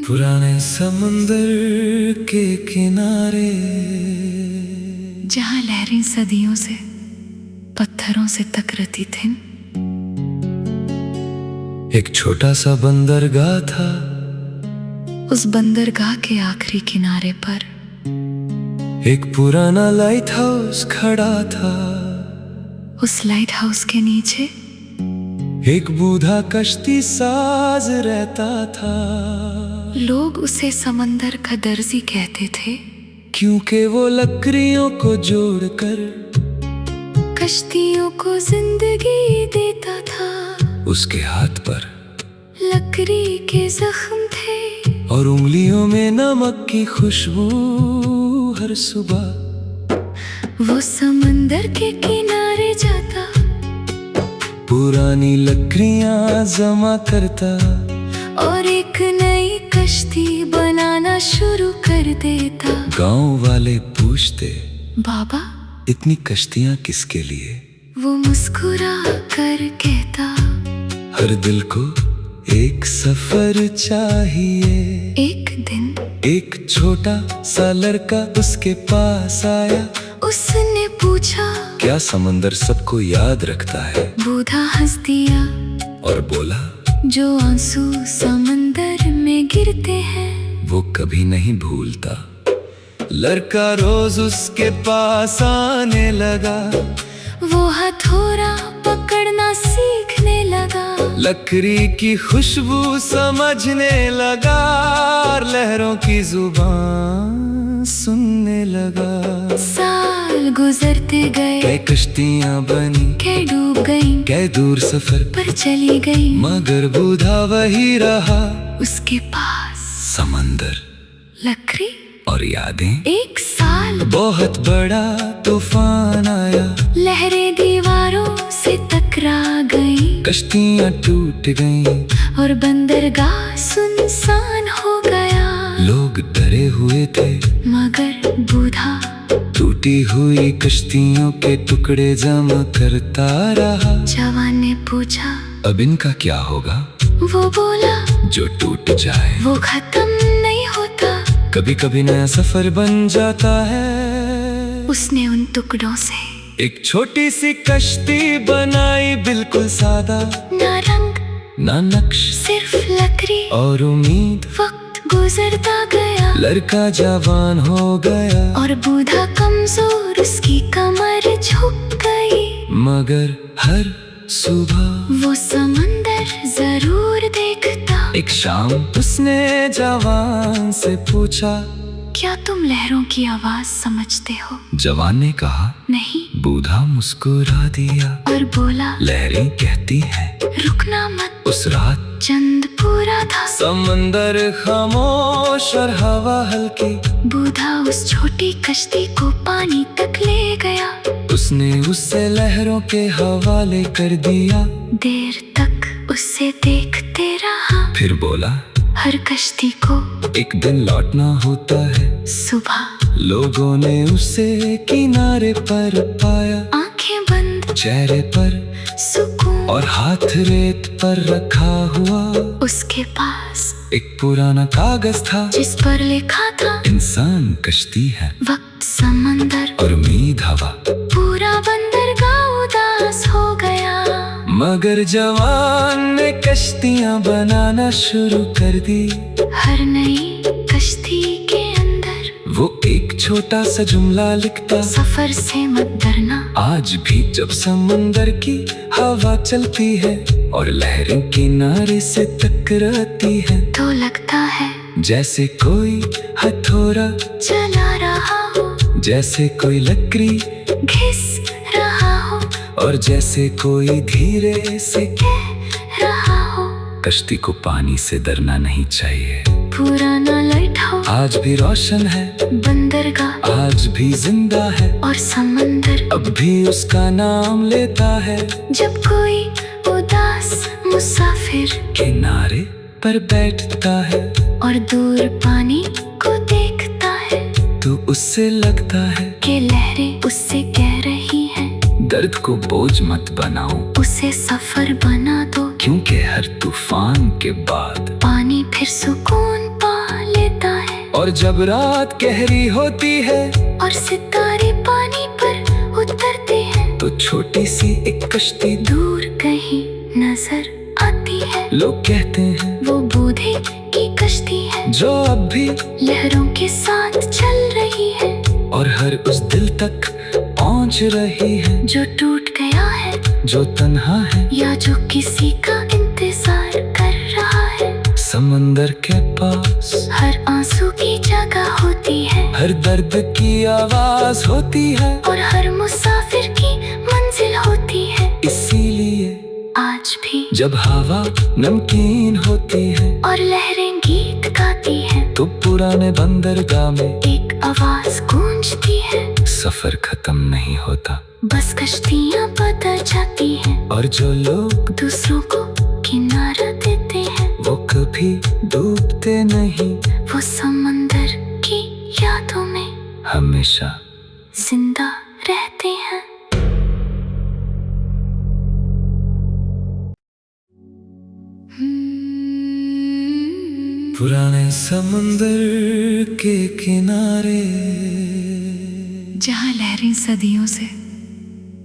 पुराने समुंदर के किनारे, जहाँ लहरें सदियों से पत्थरों से टकराती थीं, एक छोटा सा बंदरगाह था। उस बंदरगाह के आखिरी किनारे पर एक पुराना लाइट हाउस खड़ा था। उस लाइट हाउस के नीचे एक बूढ़ा कश्ती साज रहता था। लोग उसे समंदर का दर्जी कहते थे, क्योंकि वो लकड़ियों को जोड़कर कश्तियों को जिंदगी देता था। उसके हाथ पर लकड़ी के जख्म थे और उंगलियों में नमक की खुशबू। हर सुबह वो समंदर के किनारे जाता, पुरानी लकड़ियां जमा करता और एक नई कश्ती बनाना शुरू कर देता। गांव वाले पूछते, बाबा इतनी कश्तियां किसके लिए? वो मुस्कुरा कर कहता, हर दिल को एक सफर चाहिए। एक दिन एक छोटा सा लड़का उसके पास आया। उसने पूछा, क्या समंदर सबको याद रखता है? बूढ़ा हंस दिया और बोला, जो आंसू समंदर में गिरते हैं वो कभी नहीं भूलता। लड़का रोज उसके पास आने लगा, वो हथौड़ा पकड़ना सीखने लगा। लकड़ी की खुशबू समझने लगा, लहरों की जुबान सुनने लगा। साल गुजरते गए, कई कश्तियां बनी, कई डूब गई, कई दूर सफर पर चली गई। मगर बूढ़ा वही रहा, उसके पास समंदर, लकड़ी और यादें। एक साल बहुत बड़ा तूफान आया, लहरें दीवारों से टकरा गई, कश्तियां टूट गईं और बंदरगाह सुनसान हो गया। लोग डरे हुए थे, मगर बूढ़ा टूटी हुई कश्तियों के टुकड़े जमा करता रहा। जवान ने पूछा, अब इनका क्या होगा? वो बोला, जो टूट जाए वो खत्म नहीं होता, कभी कभी नया सफर बन जाता है। उसने उन टुकड़ों से एक छोटी सी कश्ती बनाई, बिल्कुल सादा, ना रंग ना नक्श, सिर्फ लकड़ी और उम्मीद। वक्त गुजरता गया, लड़का जवान हो गया और बूढ़ा कमजोर, उसकी कमर झुक गई। मगर हर सुबह वो समंदर जरूर देखता। एक शाम उसने जवान से पूछा, क्या तुम लहरों की आवाज समझते हो? जवान ने कहा, नहीं। बूढ़ा मुस्कुरा दिया और बोला, लहरें कहती हैं, रुकना मत। उस रात चंद पूरा था, समंदर खामोश और हवा हल्की। बूढ़ा उस छोटी कश्ती को पानी तक ले गया। उसने उसे लहरों के हवाले कर दिया। देर तक उसे देखते रहा, फिर बोला, हर कश्ती को एक दिन लौटना होता है। सुबह लोगों ने उसे किनारे पर पाया, आंखें बंद, चेहरे पर सुकून, और हाथ रेत पर रखा हुआ। उसके पास एक पुराना कागज था, जिस पर लिखा था, इंसान कश्ती है, वक्त समंदर, और उम्मीद हवा। पूरा बंदरगाह उदास हो गया। मगर जवान ने कश्तियां बनाना शुरू कर दी। हर नई कश्ती के अंदर वो एक छोटा सा जुमला लिखता, सफर से मत डरना। आज भी जब समंदर की हवा चलती है और लहरें किनारे से टकराती है, तो लगता है जैसे कोई हथौड़ा चला रहा हो, जैसे कोई लकड़ी घिस रहा हो, और जैसे कोई धीरे से कह रहा हो। कश्ती को पानी से डरना नहीं चाहिए। पुराना लाइट हाउस आज भी रोशन है, बंदरगाह आज भी जिंदा है, और समंदर अब भी उसका नाम लेता है। जब कोई उदास मुसाफिर किनारे पर बैठता है और दूर पानी को देखता है, तो उससे लगता है कि लहरें उससे कह रही हैं, दर्द को बोझ मत बनाओ, उसे सफर बना दो। क्योंकि हर तूफान के बाद पानी फिर सुकून पा लेता है। और जब रात गहरी होती है और सितारे पानी पर उतरते हैं, तो छोटी सी एक कश्ती दूर कहीं नजर आती है। लोग कहते हैं वो बूढ़े की कश्ती है, जो अब भी लहरों के साथ चल रही है। और हर उस दिल तक पहुंच रही है जो टूट गया है, जो तन्हा है, या जो किसी का इंतजार कर रहा है। समंदर के पास हर आंसू की जगह होती है, हर दर्द की आवाज होती है, और हर मुसाफिर की मंजिल होती है। इसीलिए आज भी जब हवा नमकीन होती है और लहरें गीत गाती हैं, तो पुराने बंदरगाह में एक आवाज गूंजती है। सफर खत्म नहीं होता, बस कश्तियाँ बदल जाती हैं, और जो लोग दूसरों को किनारा देते हैं, वो कभी डूबते नहीं, वो समंदर की यादों में हमेशा जिंदा रहते हैं। पुराने समंदर के किनारे, जहाँ लहरें सदियों से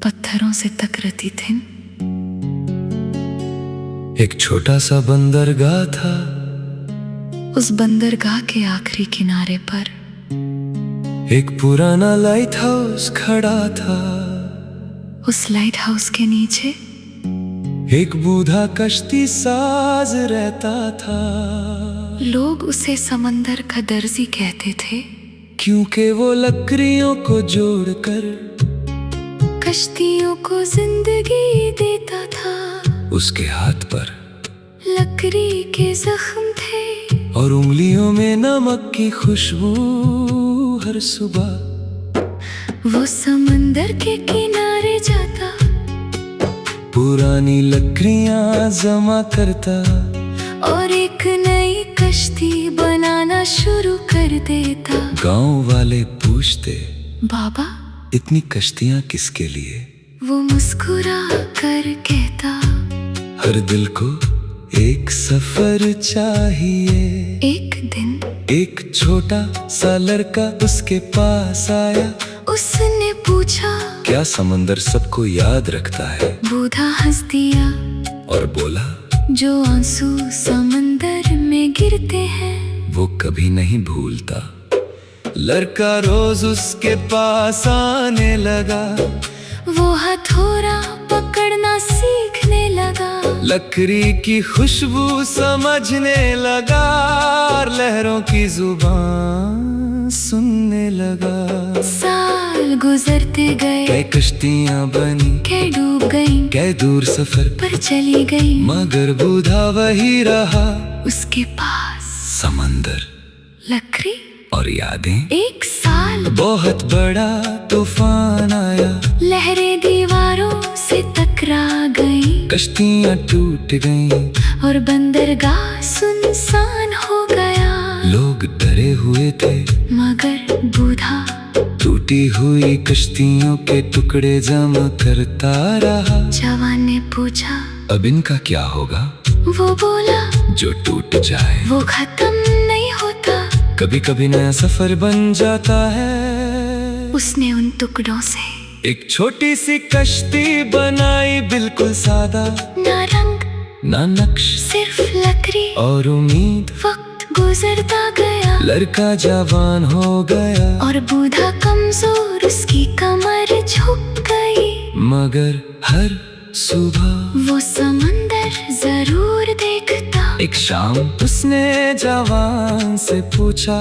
पत्थरों से टकराती थीं, एक छोटा सा बंदरगाह था। उस बंदरगाह के आखिरी किनारे पर एक पुराना लाइट हाउस खड़ा था। उस लाइट हाउस के नीचे एक बूढ़ा कश्ती साज रहता था। लोग उसे समंदर का दर्जी कहते थे, क्योंकि वो लकड़ियों को जोड़कर कश्तियों को जिंदगी देता था। उसके हाथ पर लकड़ी के जख्म थे, और उंगलियों में नमक की खुशबू। हर सुबह वो समंदर के किनारे जाता, पुरानी लकड़ियां जमा करता, और एक नई कश्ती बनाना शुरू कर देता। गांव वाले पूछते, बाबा इतनी कश्तियां किसके लिए? वो मुस्कुरा कर कहता, हर दिल को एक सफर चाहिए। एक दिन एक छोटा सा लड़का उसके पास आया। उसने पूछा, क्या समंदर सबको याद रखता है? बूढ़ा हंस दिया और बोला, जो आंसू समंदर में गिरते हैं, वो कभी नहीं भूलता। लड़का रोज उसके पास आने लगा, वो हथौड़ा पकड़ना सीखने लगा। लकड़ी की खुशबू समझने लगा, और लहरों की जुबान सुनने लगा। साल गुजरते गए, कै कश्तियां बनी, कै डूब गई, कै दूर सफर पर चली गई। मगर बूढ़ा वही रहा। उसके पास समंदर, लकड़ी और यादें। एक साल बहुत बड़ा तूफान आया, लहरें दीवारों से टकरा गई, कश्तियां टूट गईं, और बंदरगाह सुनसान हो गया। लोग डरे हुए थे, मगर बूढ़ा टूटी हुई कश्तियों के टुकड़े जमा करता रहा। जवान ने पूछा, अब इनका क्या होगा? वो बोला, जो टूट जाए वो खत्म नहीं होता, कभी कभी नया सफर बन जाता है। उसने उन टुकड़ों से एक छोटी सी कश्ती बनाई, बिल्कुल सादा, ना रंग ना नक्श, सिर्फ लकड़ी और उम्मीद। वक्त गुजरता गया, लड़का जवान हो गया, और बूढ़ा कमजोर, उसकी कमर झुक गई। मगर हर सुबह वो समंदर जरूर देखता। एक शाम उसने जवान से पूछा,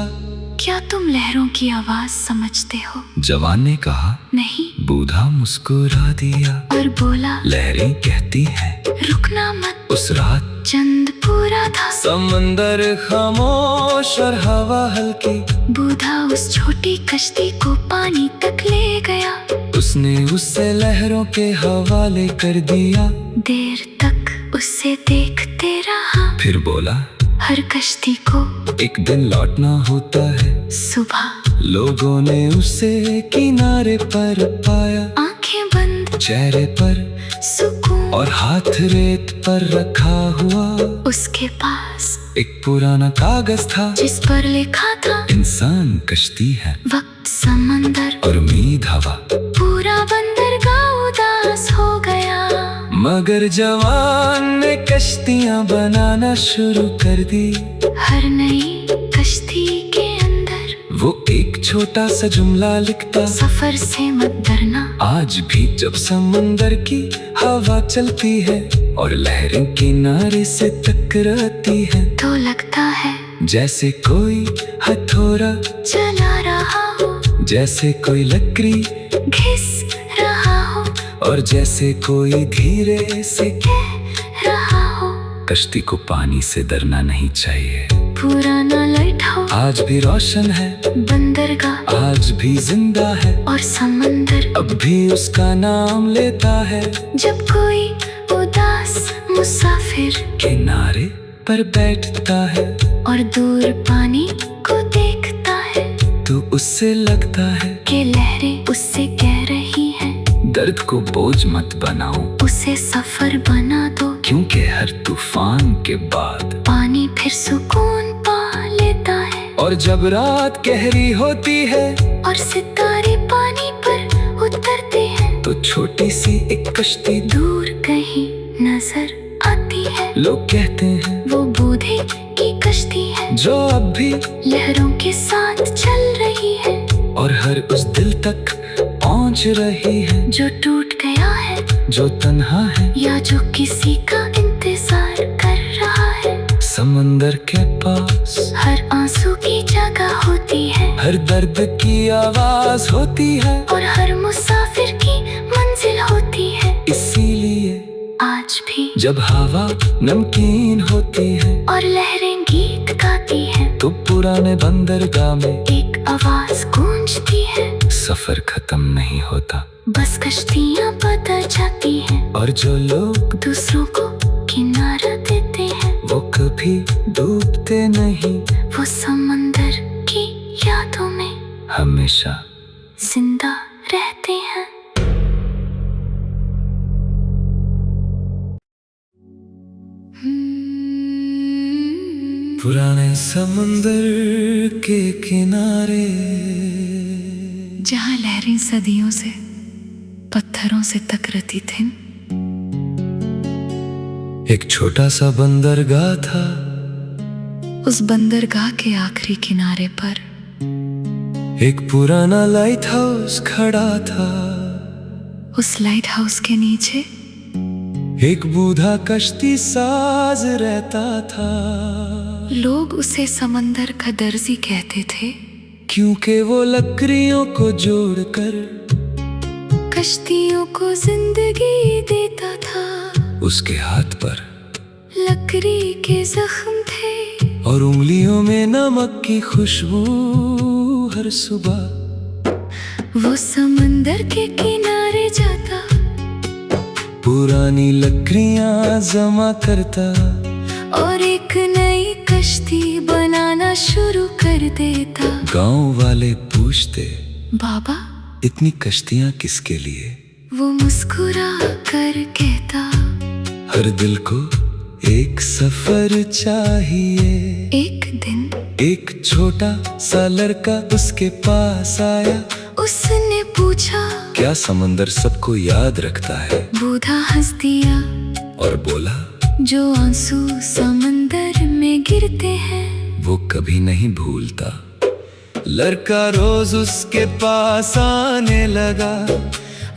क्या तुम लहरों की आवाज समझते हो? जवान ने कहा, नहीं। बूढ़ा मुस्कुरा दिया और बोला, लहरें कहती हैं, रुकना मत। उस रात चंद पूरा था, समंदर खामोश और हवा हल्की। बूढ़ा उस छोटी कश्ती को पानी तक ले गया। उसने उसे लहरों के हवाले कर दिया। देर तक उसे देखते रहा, फिर बोला, हर कश्ती को एक दिन लौटना होता है। सुबह लोगों ने उसे किनारे पर पाया, आंखें बंद, चेहरे पर सुकून। और हाथ रेत पर रखा हुआ उसके पास एक पुराना कागज था जिस पर लिखा था इंसान कश्ती है वक्त समंदर और उम्मीद हवा। पूरा बंदरगाह उदास हो गया। मगर जवान ने कश्तियां बनाना शुरू कर दी। हर नई कश्ती के अंदर वो एक छोटा सा जुमला लिखता, सफर से मत डरना। आज भी जब समंदर की हवा चलती है और लहरें किनारे से टकराती है, तो लगता है जैसे कोई हथौड़ा चला रहा हो, जैसे कोई लकड़ी घिस रहा हो, और जैसे कोई धीरे से कह रहा हो। कश्ती को पानी से डरना नहीं चाहिए। पुराना लाइट हाउस आज भी रोशन है, बंदरगाह आज भी जिंदा है, और समंदर अब भी उसका नाम लेता है। जब कोई उदास मुसाफिर किनारे पर बैठता है और दूर पानी को देखता है, तो उससे लगता है कि लहरें उससे कह रही हैं, दर्द को बोझ मत बनाओ, उसे सफर बना दो। क्योंकि हर तूफान के बाद पानी फिर सुकून पा लेता है। और जब रात गहरी होती है और सितारे पानी पर उतरते हैं, तो छोटी सी एक कश्ती दूर कहीं नजर आती है। लोग कहते हैं वो बूढ़े की कश्ती है जो अब भी लहरों के साथ चल रही है, और हर उस दिल तक पहुंच रही है जो टूट गया है, जो तन्हा है या जो किसी का इंतजार कर रहा है। समंदर के पास हर आंसू की जगह होती है, हर दर्द की आवाज होती है, और हर मुसाफिर की मंजिल होती है। इसीलिए आज भी जब हवा नमकीन होती है और लहरें गीत गाती हैं, तो पुराने बंदरगाह में एक आवाज गूंजती है। सफर खत्म नहीं होता, बस कश्तियाँ बदल जाती हैं, और जो लोग दूसरों को किनारा देते हैं, वो कभी डूबते नहीं, वो समंदर की यादों में हमेशा जिंदा रहते हैं। पुराने समंदर के किनारे जहाँ लहरें सदियों से पत्थरों से टकराती थीं, एक छोटा सा बंदरगाह था। उस बंदरगाह के आखिरी किनारे पर एक पुराना लाइट हाउस खड़ा था। उस लाइट हाउस के नीचे एक बूढ़ा कश्ती साज रहता था। लोग उसे समंदर का दर्जी कहते थे, क्योंकि वो लकड़ियों को जोड़कर कश्तियों को जिंदगी देता था। उसके हाथ पर लकड़ी के जख्म थे, और उंगलियों में नमक की खुशबू। हर सुबह वो समंदर के किनारे जाता, पुरानी लकड़ियां जमा करता, और एक नई कश्ती बनाना शुरू कर देता। गांव वाले पूछते, बाबा इतनी कश्तियां किसके लिए? वो मुस्कुरा कर कहता, हर दिल को एक सफर चाहिए। एक दिन एक छोटा सा लड़का उसके पास आया। उसने पूछा, क्या समंदर सबको याद रखता है? बूढ़ा हंस दिया और बोला, जो आंसू समंदर में गिरते हैं, वो कभी नहीं भूलता। लड़का रोज उसके पास आने लगा,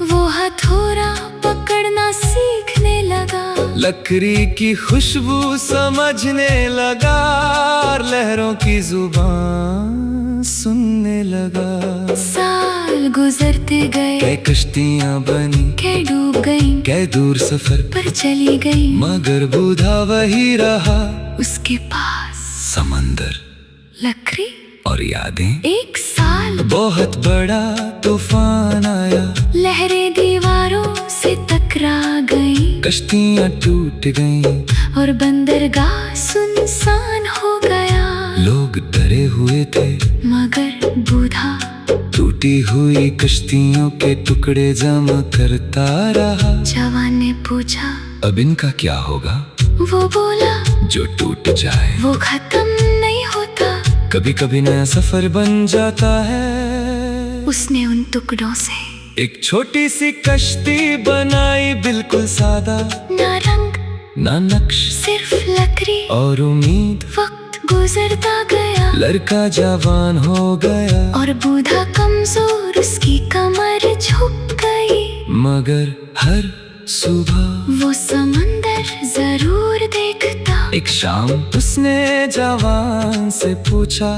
वो हथौड़ा पकड़ना सीखने लगा, लकड़ी की खुशबू समझने लगा, और लहरों की जुबान सुनने लगा। साल गुजरते गए, कै कश्तियां बनी, कै डूब गई, कै दूर सफर पर चली गई, मगर बूढ़ा वही रहा। उसके पास समंदर, लकड़ी और यादें। एक साल बहुत बड़ा तूफान आया, लहरें दीवारों से टकरा गई, कश्तियां टूट गईं, और बंदरगाह सुनसान हो गया। लोग डरे हुए थे, मगर बूढ़ा टूटी हुई कश्तियों के टुकड़े जमा करता रहा। जवान ने पूछा, अब इनका क्या होगा? वो बोला, जो टूट जाए वो खत्म नहीं होता। कभी कभी नया सफर बन जाता है। उसने उन टुकड़ों से एक छोटी सी कश्ती बनाई, बिल्कुल सादा, ना रंग ना नक्श, सिर्फ लकड़ी और उम्मीद। वक्त गुजरता गया, लड़का जवान हो गया, और बूढ़ा कमजोर, उसकी कमर झुक गई। मगर हर सुबह वो समंदर जरूर देखता। एक शाम उसने जवान से पूछा,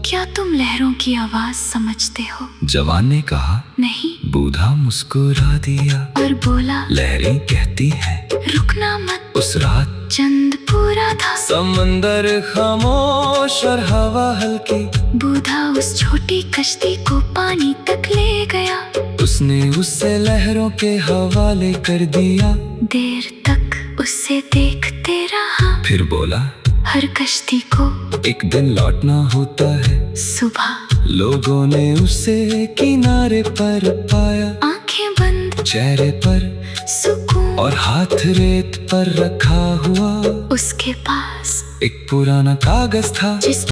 क्या तुम लहरों की आवाज समझते हो? जवान ने कहा, नहीं। बूढ़ा मुस्कुरा दिया और बोला, लहरें कहती है रुकना मत। उस रात चंद पूरा था, समंदर खामोश और हवा हल्की। बूढ़ा उस छोटी कश्ती को पानी तक ले गया। उसने उसे लहरों के हवाले कर दिया। देर तक उसे देखते रहा, फिर बोला, हर कश्ती को एक दिन लौटना होता है। सुबह लोगों ने उसे किनारे पर पाया, आंखें बंद, चेहरे पर सुकून, और हाथ रेत पर रखा हुआ। उसके पास एक पुराना कागज था, जिस